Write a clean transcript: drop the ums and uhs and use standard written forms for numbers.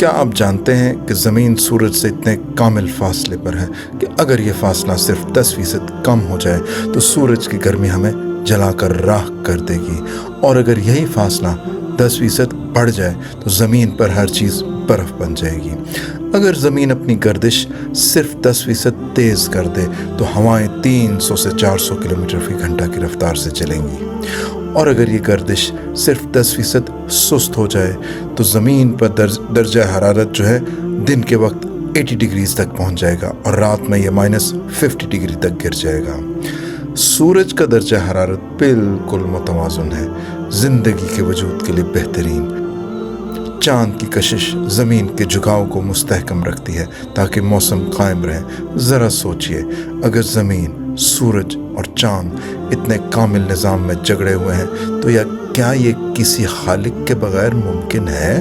क्या आप जानते हैं कि ज़मीन सूरज से इतने कामिल फासले पर है कि अगर ये फासला सिर्फ 10% कम हो जाए तो सूरज की गर्मी हमें जलाकर राख कर देगी, और अगर यही फासला 10% बढ़ जाए तो ज़मीन पर हर चीज़ बर्फ़ बन जाएगी। अगर ज़मीन अपनी गर्दिश सिर्फ 10% तेज़ कर दे तो हवाएं 300 से 400 किलोमीटर फी घंटा की रफ्तार से चलेंगी, और अगर ये गर्दिश सिर्फ 10% सुस्त हो जाए तो ज़मीन पर दर्जा हरारत जो है दिन के वक्त 80 डिग्रीज तक पहुंच जाएगा और रात में ये -50 डिग्री तक गिर जाएगा। सूरज का दर्जा हरारत बिल्कुल मुतवाज़ुन है, ज़िंदगी के वजूद के लिए बेहतरीन। चाँद की कशिश ज़मीन के झुकाव को मुस्तहकम रखती है ताकि मौसम कायम रहे। ज़रा सोचिए, अगर ज़मीन, सूरज और चाँद इतने कामिल निज़ाम में जगड़े हुए हैं तो क्या ये किसी खालिक के बगैर मुमकिन है?